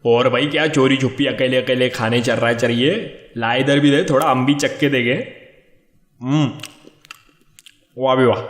और भाई क्या चोरी छुपी अकेले अकेले खाने चल रहा है? चलिए ला इधर भी दे, थोड़ा हम भी चख के देंगे। वाह भी वाह।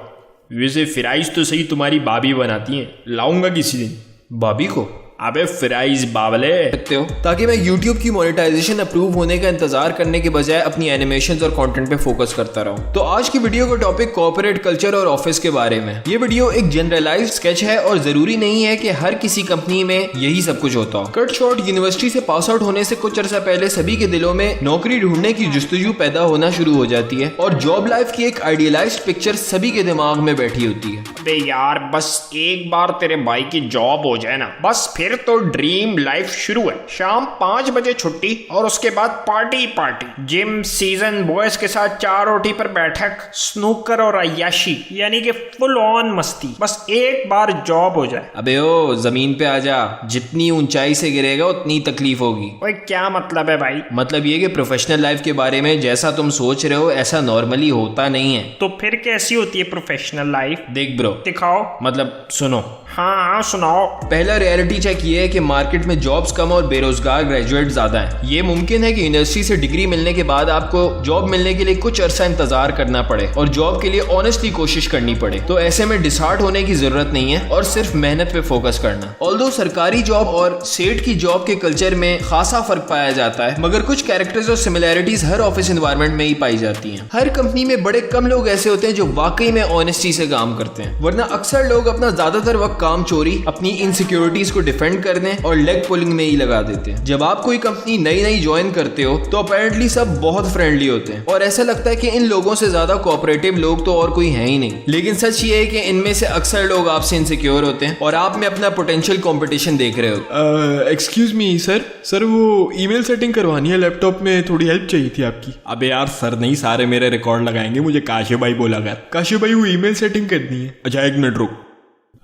वैसे फ्राइज तो सही तुम्हारी भाभी बनाती हैं, लाऊंगा किसी दिन। भाभी को? अबे फ्राइज बावले सकते हो ताकि मैं YouTube की मोनेटाइजेशन अप्रूव होने का इंतजार करने के बजाय अपनी एनिमेशंस और कंटेंट पे फोकस करता रहूं। तो आज की वीडियो का टॉपिक कॉर्पोरेट कल्चर और ऑफिस के बारे में। ये वीडियो एक जनरलाइज्ड स्केच है और जरूरी नहीं है कि हर किसी कंपनी में यही सब कुछ होता हो। कट शॉर्ट, यूनिवर्सिटी से पास आउट होने से कुछ अर्सा पहले सभी के दिलों में नौकरी ढूंढने की जुस्तजू पैदा होना शुरू हो जाती है और जॉब लाइफ की एक आइडियलाइज्ड पिक्चर सभी के दिमाग में बैठी होती है। अबे यार बस एक बार तेरे भाई की जॉब हो जाए ना, बस फिर तो ड्रीम लाइफ शुरू है। शाम 5 बजे छुट्टी और उसके बाद party party, gym, season, boys के साथ 4 रोटी पर बैठक, स्नूकर और अय्याशी, यानी कि फुल ऑन मस्ती। बस एक बार जॉब हो जाए। अबे ओ जमीन पे आजा, जितनी ऊंचाई से गिरेगा उतनी तकलीफ होगी। ओए क्या मतलब है भाई? मतलब ये कि प्रोफेशनल लाइफ के बारे में जैसा तुम सोच रहे हो ऐसा नॉर्मली होता नहीं है। तो फिर कैसी होती है प्रोफेशनल लाइफ? देख ब्रो, दिखाओ। मतलब सुनो। हाँ सुनाओ। पहला रियलिटी चेक ये है कि मार्केट में जॉब्स कम और बेरोजगार ग्रेजुएट ज्यादा हैं। ये मुमकिन है कि यूनिवर्सिटी से डिग्री मिलने के बाद आपको जॉब मिलने के लिए कुछ अरसा इंतजार करना पड़े और जॉब के लिए ऑनेस्टली कोशिश करनी पड़े। तो ऐसे में डिसहार्ट होने की जरूरत नहीं है और सिर्फ मेहनत पे फोकस करना। ऑल्दो सरकारी जॉब और सेठ की जॉब के कल्चर में खासा फर्क पाया जाता है, मगर कुछ कैरेक्टर्स और सिमिलैरिटीज हर ऑफिस एनवायरनमेंट में ही पाई जाती हैं। हर कंपनी में बड़े कम लोग ऐसे होते हैं जो वाकई में ऑनेस्टी से काम करते हैं, वरना अक्सर लोग अपना ज्यादातर वक्त काम चोरी, अपनी इनसिक्योरिटीज को डिफेंड करने और लेग पुलिंग में ही लगा देते हैं। जब आप कोई कंपनी नई ज्वाइन करते हो तो अपेरेंटली सब बहुत फ्रेंडली होते हैं और ऐसा लगता है कि इन लोगों से ज्यादा कोऑपरेटिव लोग तो और कोई है ही नहीं। लेकिन सच ये है कि इनमें से अक्सर लोग आपसे इनसिक्योर होते हैं और आप में अपना पोटेंशियल कंपटीशन देख रहे हो। एक्सक्यूज मी सर वो ईमेल सेटिंग करवानी है लैपटॉप में, थोड़ी हेल्प चाहिए थी आपकी। अबे यार सर नहीं, सारे मेरे रिकॉर्ड लगाएंगे, मुझे काशी भाई बोला कर। काशी भाई वो ईमेल सेटिंग करनी है। अच्छा एक मिनट रुक।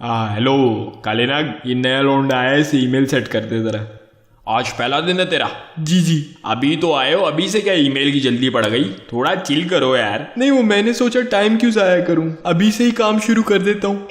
हेलो काले नाग, ये नया लौंडा आया है, इसे ईमेल सेट कर दे जरा। आज पहला दिन है तेरा? जी। अभी तो आए हो, अभी से क्या ईमेल की जल्दी पड़ गई? थोड़ा चिल करो यार। नहीं वो मैंने सोचा टाइम क्यों जाया करूं, अभी से ही काम शुरू कर देता हूँ।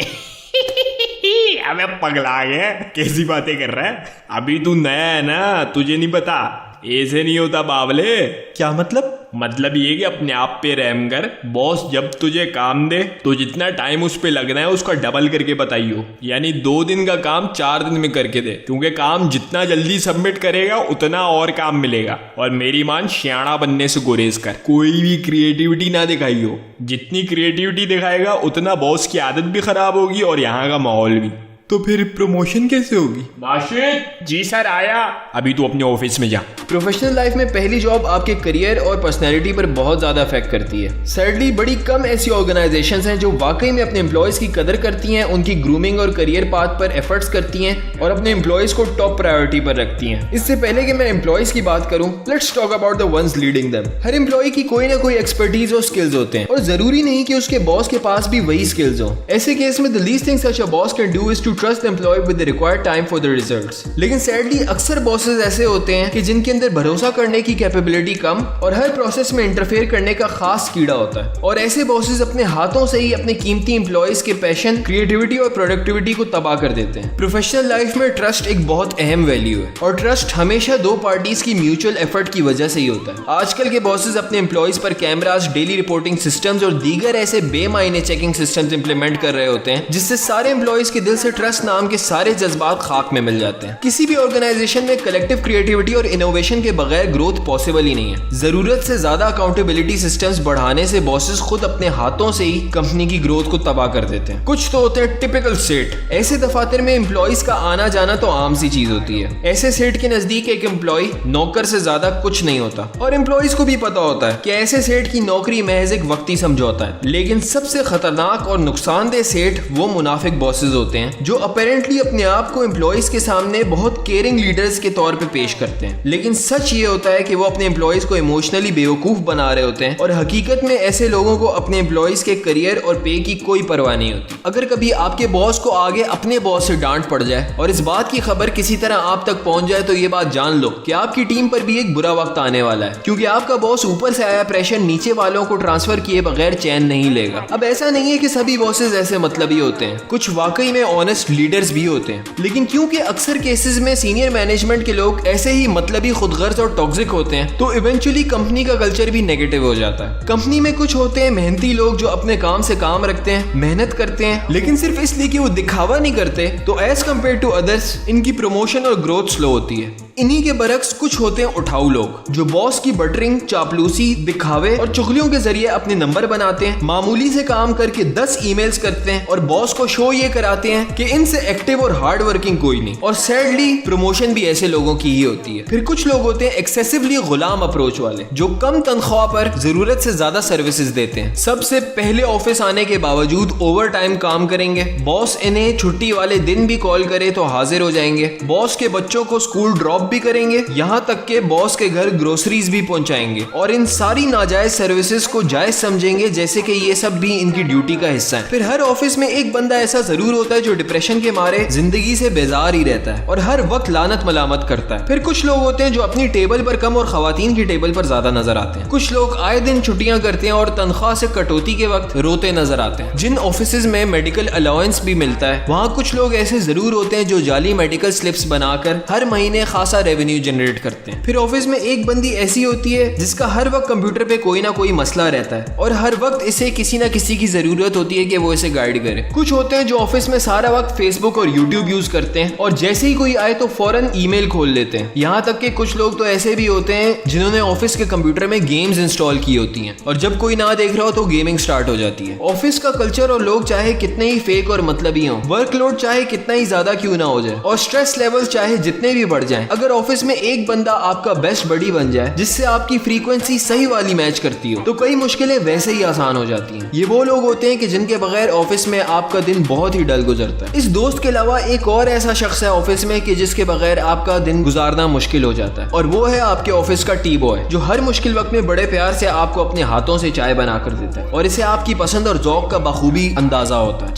अबे पगला गया, कैसी बातें कर रहा है? अभी तू नया है ना, तुझे नहीं पता, ऐसे नहीं होता बावले। क्या मतलब? मतलब ये कि अपने आप पे रहम कर। बॉस जब तुझे काम दे तो जितना टाइम उस पे लगना है उसका डबल करके बताइयो, यानी 2 दिन का काम 4 दिन में करके दे, क्योंकि काम जितना जल्दी सबमिट करेगा उतना और काम मिलेगा। और मेरी मान श्याणा बनने से गुरेज कर, कोई भी क्रिएटिविटी ना दिखाइयो। जितनी क्रिएटिविटी दिखाएगा उतना बॉस की आदत भी खराब होगी और यहाँ का माहौल भी। तो फिर प्रमोशन कैसे होगी? माशिद जी सर आया। अभी तू अपने ऑफिस में जा। प्रोफेशनल लाइफ में पहली जॉब आपके करियर और पर्सनैलिटी पर बहुत ज्यादा अफेक्ट करती है। सैडली बड़ी कम ऐसी ऑर्गेनाइजेशंस हैं जो वाकई में अपने एम्प्लॉयज की कदर करती हैं, उनकी ग्रूमिंग और करियर पाथ पर एफर्ट्स करती हैं और अपने एम्प्लॉयज को टॉप प्रायोरिटी पर रखती हैं। इससे पहले कि मैं एम्प्लॉयज की बात करूं, let's talk about the ones leading them. हर एम्प्लॉय की कोई ना कोई एक्सपर्टीज और स्किल्स होते हैं और जरूरी नहीं कि उसके बॉस के पास भी वही स्किल्स हो। ऐसे केस में the least thing such a boss can do is to trust the employee with the required time for the results. लेकिन सैडली अक्सर बॉसेस ऐसे होते हैं कि जिनके अंदर भरोसा करने की कैपेबिलिटी कम और हर प्रोसेस में इंटरफेयर करने का खास कीड़ा होता है। और ऐसे बॉसेस अपने हाथों से ही अपने कीमती एम्प्लॉयज के पैशन, क्रिएटिविटी और प्रोडक्टिविटी को तबाह कर देते हैं। प्रोफेशनल लाइफ में ट्रस्ट एक बहुत अहम वैल्यू है और ट्रस्ट हमेशा 2 पार्टीज की म्यूचुअल एफर्ट की वजह से ही होता है। आजकल के बॉसेस अपने एम्प्लॉयज पर कैमरास, डेली रिपोर्टिंग सिस्टम्स और दीगर ऐसे बेमायने चेकिंग सिस्टम्स इंप्लीमेंट कर रहे होते हैं जिससे सारे एम्प्लॉयज के दिल से ट्रस्ट नाम के सारे जज्बात खाक में मिल जाते हैं। किसी भी ऑर्गेनाइजेशन में कलेक्टिव क्रिएटिविटी और इनोवेशन के बगैर ग्रोथ पॉसिबल ही नहीं है। जरूरत से ज्यादा अकाउंटेबिलिटी सिस्टम्स बढ़ाने से बॉसेस खुद अपने हाथों से ही कंपनी की ग्रोथ को तबाह कर देते हैं। कुछ तो होते हैं टिपिकल सेठ। ऐसे दफातर में एम्प्लॉयज का आना जाना तो आम सी चीज होती है। ऐसे सेठ के नजदीक एक एम्प्लॉय नौकर से ज्यादा कुछ नहीं होता और एम्प्लॉयज को भी पता होता है कि ऐसे सेठ की नौकरी महज एक वक्ती समझौता है। लेकिन सबसे खतरनाक और नुकसानदेह सेठ वो मुनाफिक बॉसेस होते हैं जो अपेरेंटली अपने आप को एम्प्लॉयज के सामने बहुत केयरिंग लीडर्स के तौर पे पेश करते हैं, लेकिन सच ये होता है कि वो अपने एम्प्लॉयज को इमोशनली बेवकूफ बना रहे होते हैं और हकीकत में ऐसे लोगों को अपने एम्प्लॉयज के करियर और पे की कोई परवाह नहीं होती। अगर कभी आपके बॉस को आगे अपने बॉस से डांट पड़ जाए और इस बात की खबर किसी तरह आप तक पहुंच जाए तो ये बात जान लो कि आपकी टीम पर भी एक बुरा वक्त आने वाला है, क्योंकि आपका बॉस ऊपर से आया प्रेशर नीचे वालों को ट्रांसफर किए बगैर चैन नहीं लेगा। अब ऐसा नहीं है कि सभी बॉसेस ऐसे मतलबी होते हैं, कुछ वाकई में ऑनेस्ट ऑनेस्ट लीडर्स भी होते हैं, लेकिन क्योंकि अक्सर केसेस में सीनियर मैनेजमेंट के लोग ऐसे ही मतलबी, खुदगर्ज और टॉक्सिक होते हैं, तो इवेंचुअली कंपनी का कल्चर भी नेगेटिव हो जाता है। कंपनी में कुछ होते हैं मेहनती लोग जो अपने काम से काम रखते हैं, मेहनत करते हैं, लेकिन सिर्फ इसलिए कि वो दिखावा नहीं करते, तो एज कम्पेयर टू अदर्स इनकी प्रमोशन और ग्रोथ स्लो होती है। इन्हीं के बरक्स कुछ होते हैं उठाऊ लोग जो बॉस की बटरिंग, चापलूसी, दिखावे और चुगलियों के जरिए अपने नंबर बनाते हैं, मामूली से काम करके 10 ईमेल्स करते हैं और बॉस को शो ये कराते हैं कि इनसे एक्टिव और हार्ड वर्किंग कोई नहीं। और सैडली प्रमोशन भी ऐसे लोगों की ही होती है। फिर कुछ लोग होते हैं एक्सेसिवली गुलाम अप्रोच वाले जो कम तनख्वाह पर जरूरत से ज्यादा सर्विसेज देते हैं। सबसे पहले ऑफिस आने के बावजूद ओवर टाइम काम करेंगे। बॉस इन्हें छुट्टी वाले दिन भी कॉल करे तो हाजिर हो जाएंगे। बॉस के बच्चों को स्कूल ड्रॉप भी करेंगे, यहाँ तक के बॉस के घर ग्रोसरीज भी पहुंचाएंगे और इन सारी नाजायज सर्विसेज को जायज समझेंगे जैसे कि ये सब भी इनकी ड्यूटी का हिस्सा है। फिर हर ऑफिस में एक बंदा ऐसा जरूर होता है जो डिप्रेशन के मारे जिंदगी से बेजार ही रहता है और हर वक्त लानत मलामत करता है। फिर कुछ लोग होते हैं जो अपनी टेबल पर कम और खवातीन की टेबल पर ज्यादा नजर आते हैं। कुछ लोग आए दिन छुट्टियां करते हैं और तनख्वाह से कटौती के वक्त रोते नजर आते हैं। जिन ऑफिस में मेडिकल अलाउंस भी मिलता है, वहाँ कुछ लोग ऐसे जरूर होते हैं जो जाली मेडिकल स्लिप्स बनाकर हर महीने खासा रेवेन्यू जनरेट करते हैं। फिर ऑफिस में एक बंदी ऐसी होती है जिसका हर वक्त कंप्यूटर पे कोई ना कोई मसला रहता है और हर वक्त इसे किसी ना किसी की जरूरत होती है कि वो इसे गाइड करे। कुछ होते हैं जो ऑफिस में सारा वक्त फेसबुक और यूट्यूब यूज करते हैं और जैसे ही कोई आए तो फौरन ईमेल खोल लेते हैं। यहाँ तक कि कुछ लोग तो ऐसे भी होते हैं जिन्होंने ऑफिस के कंप्यूटर में गेम्स इंस्टॉल की होती हैं और जब कोई ना देख रहा हो तो गेमिंग स्टार्ट हो जाती है। ऑफिस का कल्चर और लोग चाहे कितने ही फेक और मतलबी हों, वर्कलोड चाहे कितना ही ज्यादा क्यों ना हो जाए और स्ट्रेस लेवल चाहे जितने भी बढ़ जाएं, अगर ऑफिस में एक बंदा आपका बेस्ट बडी बन जाए जिससे आपकी फ्रीक्वेंसी सही वाली मैच करती हो, तो कई मुश्किलें वैसे ही आसान हो जाती हैं। ये वो लोग होते हैं कि जिनके बगैर ऑफिस में आपका दिन बहुत ही डल गुजरता है। इस दोस्त के अलावा एक और ऐसा शख्स है ऑफिस में कि जिसके बगैर आपका दिन गुजारना मुश्किल हो जाता है और वो है आपके ऑफिस का टी बॉय जो हर मुश्किल वक्त में बड़े प्यार से आपको अपने हाथों से चाय बना कर देता है और इसे आपकी पसंद और ज़ौक का बखूबी अंदाजा होता है।